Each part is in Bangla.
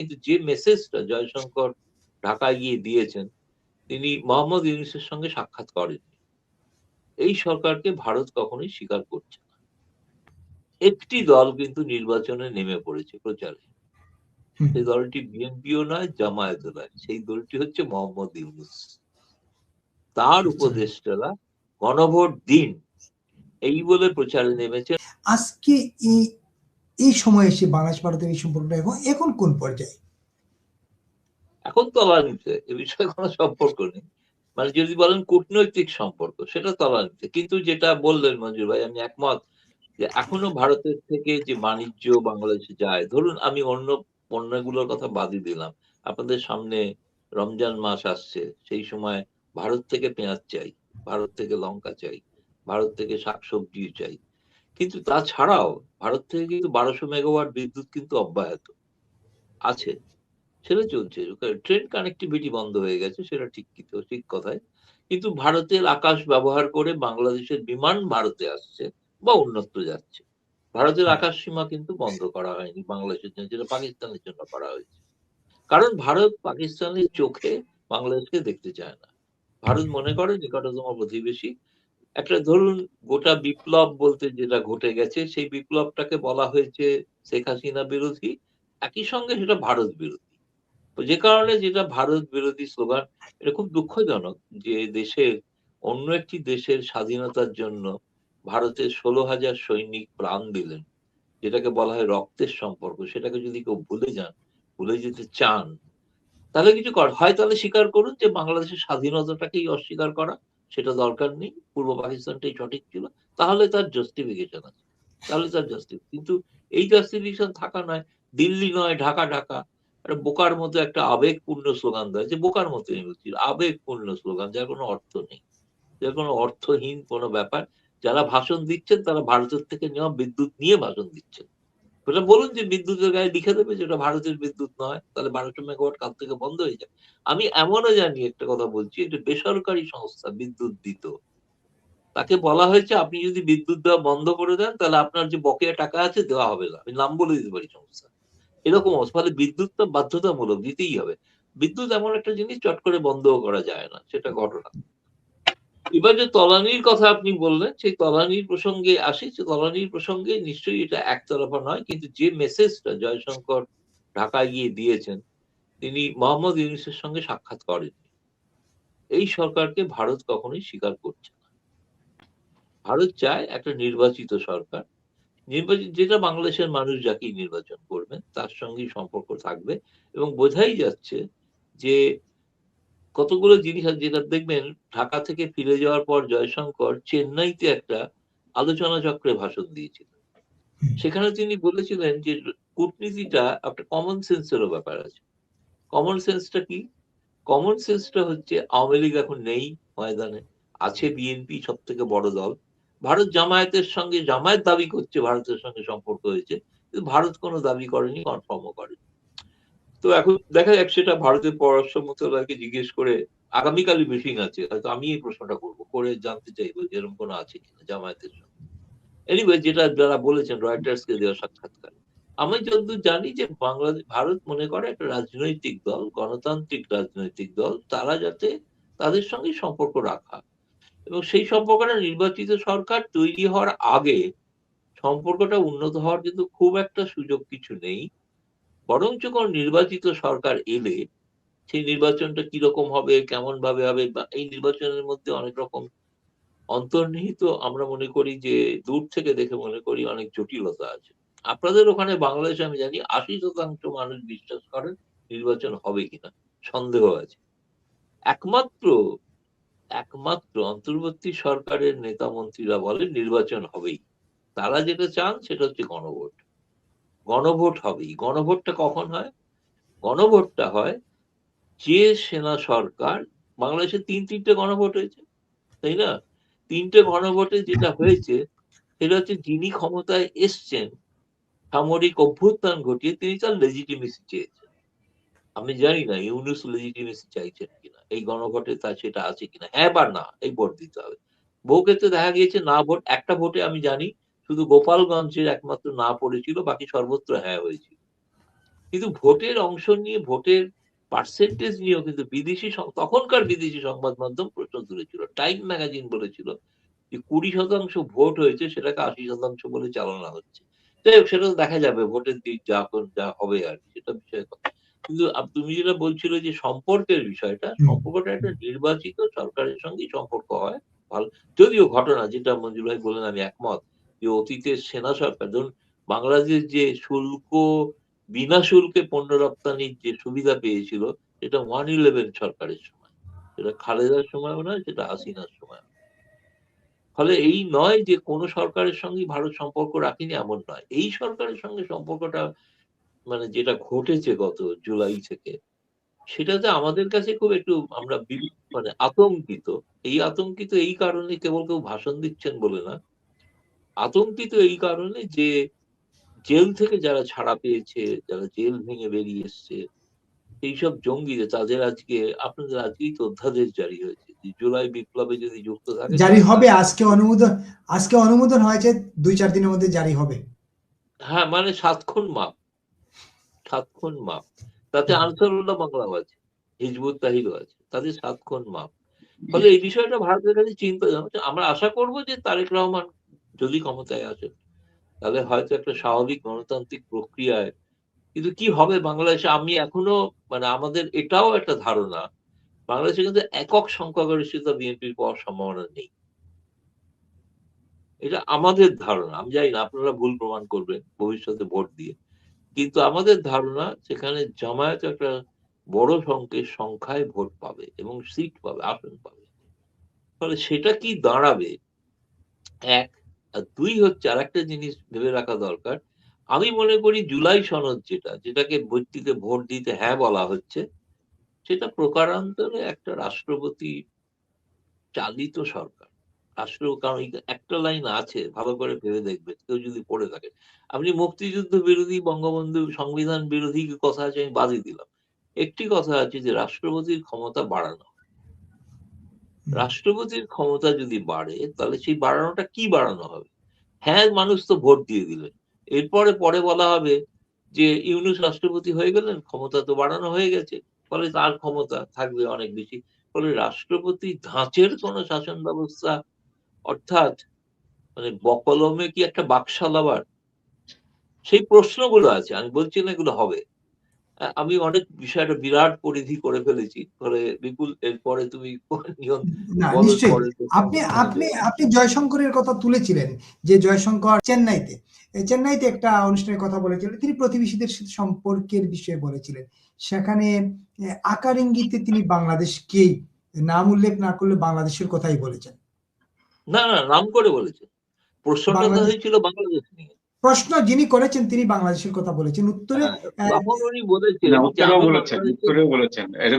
কিন্তু যে মেসেজটা জয়শঙ্কর ঢাকায় গিয়ে দিয়েছেন, তিনি মোহাম্মদ ইউনূসের সঙ্গে সাক্ষাৎ করেননি। এই সরকারকে ভারত কখনোই স্বীকার করছে না। একটি দল কিন্তু নির্বাচনে নেমে পড়েছে প্রচারে। হুম, সেই দলটি বিএনপিও নয়, জামায়াতও নয়। সেই দলটি হচ্ছে মোহাম্মদ ইউনূস। তার আচ্ছা। উপদেষ্টারা গণভোট দিন এই বলে প্রচারে নেমেছে। আজকে এই এই সময় এসে বাংলাদেশ ভারতের এই সম্পর্কটা এখন এখন কোন পর্যায়ে? এখন তলানিতে, এ বিষয়ে কোনো সম্পর্ক নেই। মানে যদি বলেন কূটনৈতিক সম্পর্ক, সেটা তলানিতে। কিন্তু যেটা বললেন মঞ্জুর ভাই, আমি একমত যে এখনো ভারতের থেকে যে বাণিজ্য বাংলাদেশে যায়, ধরুন আমি অন্য পণ্যগুলোর কথা বাদই দিলাম। আপনাদের সামনে রমজান মাস আসছে, সেই সময় ভারত থেকে পেঁয়াজ চাই, ভারত থেকে লঙ্কা চাই, ভারত থেকে শাকসবজি চাই। কিন্তু তাছাড়াও ভারত থেকে কিন্তু 1200 মেগাওয়াট বিদ্যুৎ কিন্তু অব্যাহত আছে, সেটা চলছে। ট্রেন কানেক্টিভিটি বন্ধ হয়ে গেছে, সেটা ঠিক কথাই। কিন্তু ভারতের আকাশ ব্যবহার করে বাংলাদেশের বিমান ভারতে আসছে বা অন্যত্র যাচ্ছে। ভারতের আকাশ সীমা কিন্তু বন্ধ করা হয়নি বাংলাদেশের জন্য, যেটা পাকিস্তানের জন্য করা হয়েছে। কারণ ভারত পাকিস্তানের চোখে বাংলাদেশকে দেখতে চায় না। ভারত মনে করে নিকটতম প্রতিবেশী। একটা ধরুন, গোটা বিপ্লব বলতে যেটা ঘটে গেছে, সেই বিপ্লবটাকে বলা হয়েছে শেখ হাসিনা বিরোধী, একই সঙ্গে সেটা ভারত বিরোধী। তো যে কারণে যেটা ভারত বিরোধী স্লোগান, এটা খুব দুঃখজনক যে দেশের, অন্য একটি দেশের স্বাধীনতার জন্য ভারতের 16,000 সৈনিক প্রাণ দিলেন, যেটাকে বলা হয় রক্তের সম্পর্ক। সেটাকে যদি কেউ ভুলে যান, ভুলে যেতে চান, তাহলে কিছু কর হয়, তাহলে স্বীকার করুন যে বাংলাদেশের স্বাধীনতাটাকেই অস্বীকার করা, সেটা দরকার নেই, পূর্ব পাকিস্তানটাই সঠিক ছিল। তাহলে তার জাস্টিফিকেশন আছে, তাহলে তার কিন্তু এই জাস্টিফিকেশন থাকা নয়, দিল্লি নয় ঢাকা, ঢাকা একটা বোকার মতো একটা আবেগপূর্ণ স্লোগান দেয়, যে বোকার মতো আমি বলছি, আবেগপূর্ণ স্লোগান, যার কোনো অর্থ নেই, যার কোনো অর্থহীন কোনো ব্যাপার। যারা ভাষণ দিচ্ছেন তারা ভারতের থেকে নেওয়া বিদ্যুৎ নিয়ে ভাষণ দিচ্ছেন। ওটা বলুন যে বিদ্যুতের গায়ে লিখে দেবে যেটা ভারতের বিদ্যুৎ নয়, তাহলে 1200 মেগাওয়াট কাল থেকে বন্ধ হয়ে যায়। আমি এমনও জানি, একটা কথা বলছি, এটা বেসরকারি সংস্থা বিদ্যুৎ দিত, তাকে বলা হয়েছে আপনি যদি বিদ্যুৎ দেওয়া বন্ধ করে দেন তাহলে আপনার যে বকেয়া টাকা আছে দেওয়া হবে না। আমি নাম বলে দিতে পারি সংস্থা, এরকম অবস্থা। ফলে বিদ্যুৎটা বাধ্যতামূলক দিতেই হবে। বিদ্যুৎ এমন একটা জিনিস চট করে বন্ধও করা যায় না, সেটা ঘটনা। এবার যে তলানির কথা আপনি বললেন, সেই তলানির প্রসঙ্গে আসি। যে তলানির প্রসঙ্গে নিশ্চয়ই এটা একতরফা নয়, কিন্তু যে মেসেজটা জয়শঙ্কর ঢাকায় গিয়ে দিয়েছেন, তিনি মোহাম্মদ ইউনূসের সঙ্গে সাক্ষাৎ করেননি। এই সরকারকে ভারত কখনোই স্বীকার করছে না। ভারত চায় একটা নির্বাচিত সরকার, নির্বাচিত, যেটা বাংলাদেশের মানুষ যাকেই নির্বাচন করবেন তার সঙ্গেই সম্পর্ক থাকবে। এবং বোঝাই যাচ্ছে যে কতগুলো জিনিস আছে, যেটা দেখবেন ঢাকা থেকে ফিরে যাওয়ার পর জয়শঙ্কর চেন্নাইতে একটা আলোচনা চক্রে ভাষণ দিয়েছিলেন। সেখানে তিনি বলেছিলেন যে কূটনীতিটা একটা কমন সেন্সেরও ব্যাপার আছে। কমন সেন্সটা কি? কমন সেন্সটা হচ্ছে আওয়ামী লীগ এখন নেই ময়দানে, আছে বিএনপি, সব থেকে বড় দল। ভারত জামায়াতের সঙ্গে, জামায়াত দাবি করছে ভারতের সঙ্গে সম্পর্ক হয়েছে, কিন্তু ভারত কোনো দাবি করেনি, কনফার্মও করেনি। তো এখন দেখা যাক, সেটা ভারতের পররাষ্ট্র মন্ত্রণালয়কে জিজ্ঞেস করে, আগামীকালই ব্রিফিং আছে, হয়তো আমি এই প্রশ্নটা করবো, করে জানতে চাইবো যে এরকম কোনো আছে কিনা জামায়াতের সঙ্গে। এনিওয়ে, যেটা যারা বলেছেন রয়টার্স কে দেওয়া সাক্ষাৎকার, আমি যতদূর জানি যে বাংলাদেশ, ভারত মনে করে একটা রাজনৈতিক দল, গণতান্ত্রিক রাজনৈতিক দল, তারা যাতে তাদের সঙ্গে সম্পর্ক রাখা, এবং সেই সম্পর্কটা নির্বাচিত সরকার তৈরি হওয়ার আগে সম্পর্কটা উন্নত হওয়ার কিন্তু খুব একটা সুযোগ কিছু নেই। বরঞ্চ কোন নির্বাচিত সরকার এলে সেই নির্বাচনটা কিরকম হবে, কেমন ভাবে হবে, বা এই নির্বাচনের মধ্যে অনেক রকম অন্তর্নিহিত, আমরা মনে করি যে, দূর থেকে দেখে মনে করি অনেক জটিলতা আছে। আপনাদের ওখানে বাংলাদেশে আমি জানি 80% মানুষ বিশ্বাস করেন নির্বাচন হবে কিনা, সন্দেহ আছে। একমাত্র একমাত্র অন্তর্বর্তী সরকারের নেতা মন্ত্রীরা বলেন নির্বাচন হবেই। তারা যেটা চান সেটা হচ্ছে গণভোট। গণভোট হবেই। গণভোটটা কখন হয়? গণভোটটা হয় যে সেনা সরকার, বাংলাদেশে তিনটে গণভোট হয়েছে, তাই না? তিনটে গণভোটে যেটা হয়েছে সেটা হচ্ছে যিনি ক্ষমতায় এসছেন, সামরিক অভ্যুত্থান ঘটিয়ে তিনি তার লেজিটিমেসি চেয়েছেন। আমি জানি না ইউনূস লেজিটিমেসি চাইছেন কিনা, এই গণভোটে তার সেটা আছে কিনা, হ্যাঁ বা না, এই ভোট দিতে হবে। বহু ক্ষেত্রে দেখা গিয়েছে না ভোট, একটা ভোটে আমি জানি শুধু গোপালগঞ্জের একমাত্র না পড়েছিল, বাকি সর্বত্র হ্যাঁ হয়েছিল। কিন্তু ভোটের অংশ নিয়ে, ভোটের পার্সেন্টেজ নিয়েও কিন্তু তখনকার বিদেশি সংবাদ মাধ্যম প্রশ্ন তুলেছিল। টাইম ম্যাগাজিন বলেছিল যে 20% ভোট হয়েছে, সেটাকে 80% বলে চালানো হচ্ছে। যাই হোক, সেটা তো দেখা যাবে ভোটের দিক যা হবে আর কি, সেটা বিষয় কথা। কিন্তু তুমি যেটা বলছিল যে সম্পর্কের বিষয়টা, সম্পর্কটা একটা নির্বাচিত সরকারের সঙ্গেই সম্পর্ক হয় ভালো। যদিও ঘটনা যেটা মঞ্জুর ভাই বললেন, আমি একমত যে অতীতের সেনা সরকার, ধরুন বাংলাদেশ যে বিনা শুল্কে পণ্য রপ্তানির যে সুবিধা পেয়েছিল, এটা 111 সরকারের সময়, সেটা খালেদার সময়ও নয়, সেটা হাসিনার সময়। ফলে এই নয় যে কোনো সরকারের সঙ্গে ভারত সম্পর্ক রাখেনি, এমন নয়। এই সরকারের সঙ্গে সম্পর্কটা মানে যেটা ঘটেছে গত জুলাই থেকে, সেটাতে আমাদের কাছে খুব একটু আমরা মানে আতঙ্কিত। আতঙ্কিত এই কারণে, কেবল কেউ ভাষণ দিচ্ছেন বলে না, আতঙ্কিত এই কারণে যে জেল থেকে যারা ছাড়া পেয়েছে, যারা জেল ভেঙে বেরিয়ে এসছে, এইসব জঙ্গিদের, তাদের আপনাদের আজকেই তো অধ্যাদেশ জারি হয়েছে যে জুলাই বিপ্লবে যদি যুক্ত থাকে, জারি হবে। আজকে অনুমোদন হয়েছে, 2-4 দিনের মধ্যে জারি হবে। হ্যাঁ, মানে 7 খুন মাপ, 7 খুন মাপ। তাতে আনসারুল্লাহ বাংলাও আছে, হিজবুত তাহিরও আছে, তাদের 7 খুন মাপ। ফলে এই বিষয়টা ভারতের কাছে চিন্তাজনক। আমরা আশা করব যে তারেক রহমান যদি ক্ষমতায় আসেন, তাহলে হয়তো একটা স্বাভাবিক গণতান্ত্রিক প্রক্রিয়ায়, কিন্তু কি হবে বাংলাদেশে, আমি এখনো মানে আমাদের এটাও একটা ধারণা, বাংলাদেশে কিন্তু একক সংখ্যাগরিষ্ঠতা বিএনপির পাওয়ার সম্ভাবনা নেই। এটা আমাদের ধারণা, আমি জানি না, আপনারা ভুল প্রমাণ করবেন ভবিষ্যতে ভোট দিয়ে, কিন্তু আমাদের ধারণা সেখানে জামায়াত একটা বড় সংখ্যায় ভোট পাবে এবং সিট পাবে, আসন পাবে। ফলে সেটা কি দাঁড়াবে, এক। আর দুই হচ্ছে, আর একটা জিনিস ভেবে রাখা দরকার। আমি মনে করি জুলাই সনদ যেটাকে ভিত্তিতে ভোট দিতে হ্যাঁ বলা হচ্ছে, সেটা প্রকারান্তরে একটা রাষ্ট্রপতি চালিত সরকার। কারণ একটা লাইন আছে, ভালো করে ভেবে দেখবেন কেউ যদি পড়ে থাকে। আপনি মুক্তিযুদ্ধ বিরোধী, বঙ্গবন্ধু সংবিধান বিরোধী কথা আছে, আমি বাদই দিলাম। একটি কথা আছে যে রাষ্ট্রপতির ক্ষমতা বাড়ানো। রাষ্ট্রপতির ক্ষমতা যদি বাড়ে, তাহলে সেই বাড়ানোটা কি বাড়ানো হবে? হ্যাঁ, মানুষ তো ভোট দিয়ে দিলেন, পরে বলা হবে যে ইউনূস রাষ্ট্রপতি হয়ে গেলেন, ক্ষমতা তো বাড়ানো হয়ে গেছে, ফলে তার ক্ষমতা থাকবে অনেক বেশি। ফলে রাষ্ট্রপতি ধাঁচের কোন শাসন ব্যবস্থা, অর্থাৎ মানে বকলমে কি একটা বাকশাল আবার, সেই প্রশ্নগুলো আছে। আমি বলছি না এগুলো হবে। আমি অনেক বিষয়টা বিরাট পরিধি করে ফেলেছি। ফলে বিপুল, এরপরে তুমি না, বলো নিশ্চয়ই। পরে। আপনি আপনি আপনি জয়শঙ্করের কথা তুলেছিলেন, যে জয়শঙ্কর চেন্নাইতে একটা অনুষ্ঠানের কথা বলেছিলেন। তিনি প্রতিবেশীদের সাথে সম্পর্কের বিষয়ে বলেছিলেন। সেখানে আকার ইঙ্গিতে তিনি বাংলাদেশকেই, নাম উল্লেখ না করলে বাংলাদেশের কথাই বলেছেন। না, নাম করে বলেছে। প্রশ্নটা তো বাংলাদেশ হয়েছিল বাংলাদেশ নিয়ে। প্রশ্ন যিনি করেছেন তিনি বাংলাদেশের কথা বলেছেন। উত্তরে তখন উনি না, বলেছিলেন যে আমি বাংলাদেশের, উত্তরেও বলেছেন এটা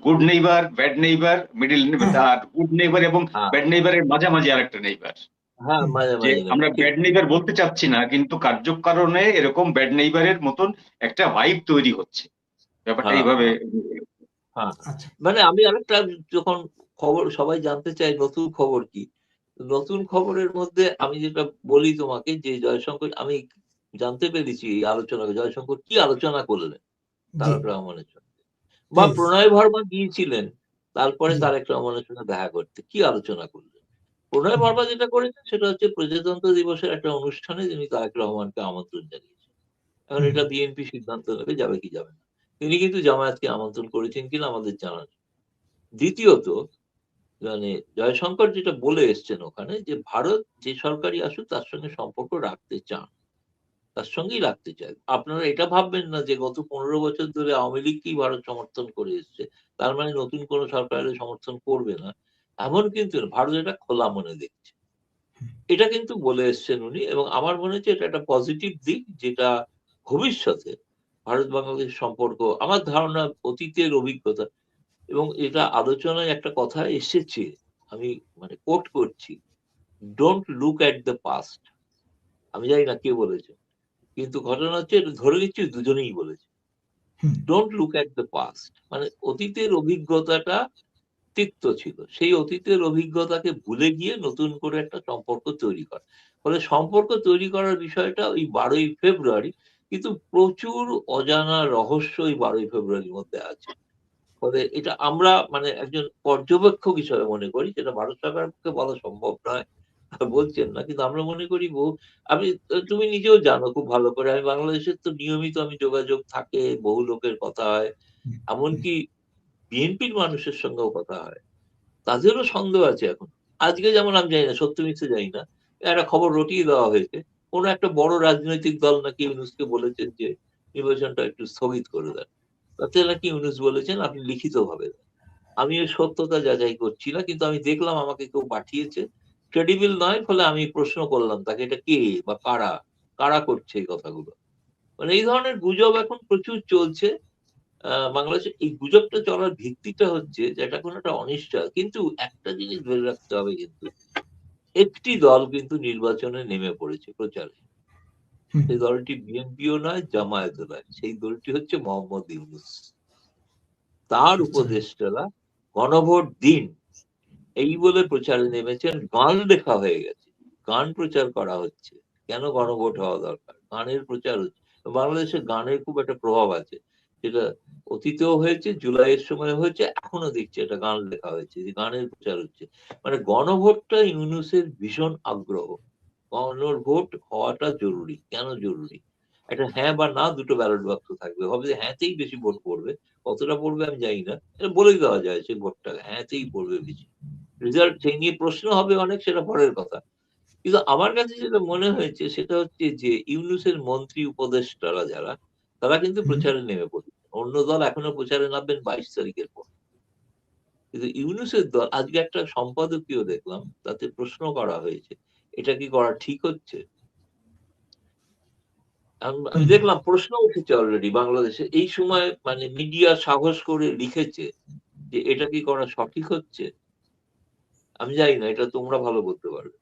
good neighbour, bad neighbour, middle আর গুড নেইবার এবং হ্যাঁ ব্যাড নেইবারের মাঝামাঝি আরেকটা নেইবার। হ্যাঁ, মাঝে যে মাঝে আমরা ঠিক। ব্যাড নেইবার বলতে চাচ্ছি না, কিন্তু কার্যকারণে এরকম ব্যাড নেইবারের মতন একটা ভাইব তৈরি হচ্ছে, ব্যাপারটা হ্যাঁ এইভাবে। হ্যাঁ হ্যাঁ। আচ্ছা, মানে আমি আরেকটা, যখন খবর সবাই জানতে চাই নতুন খবর কি, নতুন খবরের মধ্যে আমি যেটা বলি তোমাকে, যে জয়শঙ্কর, আমি জানতে পেরেছি এই আলোচনা, জয়শঙ্কর কি আলোচনা করলেন জি, তারেক রহমানের সঙ্গে, বা প্লিজ। প্রণয় ভার্মা গিয়েছিলেন তারপরে জি, তারেক রহমানের সঙ্গে দেখা করতে, কি আলোচনা করলেন। প্রণয় ভার্মা যেটা করেছেন সেটা হচ্ছে প্রজাতন্ত্র দিবসের একটা অনুষ্ঠানে তিনি তারেক রহমানকে আমন্ত্রণ জানিয়েছেন। এখন এটা বিএনপি সিদ্ধান্ত নেবে যাবে কি যাবে না। তিনি কিন্তু জামায়াতকে আমন্ত্রণ করেছেন কিনা আমাদের জানা নেই। দ্বিতীয়ত, মানে জয়শঙ্কর যেটা বলে এসছেন ওখানে, যে ভারত যে সরকারি আসুক তার সঙ্গে সম্পর্ক রাখতে চান, তার সঙ্গেই রাখতে চায়। আপনারা এটা ভাববেন না যে গত 15 বছর ধরে আওয়ামী লীগকেই ভারত সমর্থন করে এসছে, তার মানে নতুন কোন সরকারের সমর্থন করবে না, এমন কিন্তু না। ভারত এটা খোলা মনে দেখছে, এটা কিন্তু বলে এসছেন উনি। এবং আমার মনে হচ্ছে এটা একটা পজিটিভ দিক, যেটা ভবিষ্যতে ভারত বাংলাদেশ সম্পর্ক, আমার ধারণা অতীতের অভিজ্ঞতা, এবং এটা আলোচনায় একটা কথা এসেছে, আমি মানে কোট করছি, don't look at the past. আমি জানি না কে বলেছে, কিন্তু ঘটনা হচ্ছে, এটা ধরে নিচ্ছি দুজনেই বলেছে, don't look at the past. মানে অতীতের অভিজ্ঞতাটা তিক্ত ছিল, সেই অতীতের অভিজ্ঞতাকে ভুলে গিয়ে নতুন করে একটা সম্পর্ক তৈরি করা। ফলে সম্পর্ক তৈরি করার বিষয়টা ওই 12ই ফেব্রুয়ারি, কিন্তু প্রচুর অজানা রহস্য এই 12ই ফেব্রুয়ারির মধ্যে আছে। ফলে এটা আমরা মানে একজন পর্যবেক্ষক হিসেবে মনে করি, যেটা ভারত সরকারের পক্ষে বলা সম্ভব নয়, বলছেন না, কিন্তু আমরা মনে করি আমি, তুমি নিজেও জানো খুব ভালো করে, আমি বাংলাদেশের তো নিয়মিত আমি যোগাযোগ থাকে, বহু লোকের কথা হয়, এমনকি বিএনপির মানুষের সঙ্গেও কথা হয়, তাদেরও সন্দেহ আছে এখন। আজকে যেমন আমি জানি না, সত্য মিথ্যে জানি না, একটা খবর রটিয়ে দেওয়া হয়েছে, কোন একটা বড় রাজনৈতিক দল নাকি ইউনূসকে বলেছেন যে নির্বাচনটা একটু স্থগিত করে দেন। তাতে নাকি ইউনূস বলেছেন আপনি লিখিতভাবে দেন। আমি এর সত্যতা যাচাই করছি না, কিন্তু আমি দেখলাম আমাকে কেউ পাঠিয়েছে, ক্রেডিবল নয়, ফলে আমি প্রশ্ন করলাম তাকে, এটা কে বা কারা, কারা করছে এই কথাগুলো। মানে এই ধরনের গুজব এখন প্রচুর চলছে। বাংলাদেশে এই গুজবটা চলার ভিত্তিটা হচ্ছে যে এটা কোনো একটা অনিশ্চয়, কিন্তু একটা জিনিস ধরে রাখতে হবে, কিন্তু একটি দল কিন্তু নির্বাচনে নেমে পড়েছে প্রচারে, সেই দলটি বিএনপিও নয়, জামায়াতও নয়, সেই দলটি হচ্ছে মোহাম্মদ ইউনূস। তার উপদেষ্টারা গণভোট দিন এই বলে প্রচারে নেমেছেন, গান লেখা হয়ে গেছে, গান প্রচার করা হচ্ছে, কেন গণভোট হওয়া দরকার, গানের প্রচার হচ্ছে। বাংলাদেশে গানের খুব একটা প্রভাব আছে, যেটা অতীতেও হয়েছে, জুলাইয়ের সময় হয়েছে, এখনো দেখছি এটা গান লেখা হয়েছে, যে গানের প্রচার হচ্ছে। মানে গণভোটটা ইউনূসের ভীষণ আগ্রহ, গণভোট হওয়াটা জরুরি। কেন জরুরি? একটা হ্যাঁ বা না দুটো ব্যালট বাক্স থাকবে, হবে যে হ্যাঁতেই বেশি ভোট পড়বে, কতটা পড়বে আমি জানি না, এটা বলে দেওয়া যায় সেই ভোটটা হ্যাঁতেই পড়বে বেশি, রেজাল্ট সেই নিয়ে প্রশ্ন হবে অনেক, সেটা পরের কথা। কিন্তু আমার কাছে যেটা মনে হয়েছে সেটা হচ্ছে যে ইউনূসের মন্ত্রী উপদেষ্টারা যারা, তারা কিন্তু প্রচারে নেমে পড়েছে। অন্য দল এখনো প্রচারে নামবেন 22 তারিখের পর, কিন্তু ইউনূসের দল, আজকে একটা সম্পাদকীয় দেখলাম, তাতে প্রশ্ন করা হয়েছে এটা কি করা ঠিক হচ্ছে। আমি দেখলাম প্রশ্ন উঠেছে অলরেডি বাংলাদেশে, এই সময় মানে মিডিয়া সাহস করে লিখেছে যে এটা কি করা সঠিক হচ্ছে। আমি জানি না, এটা তোমরা ভালো বলতে পারবে।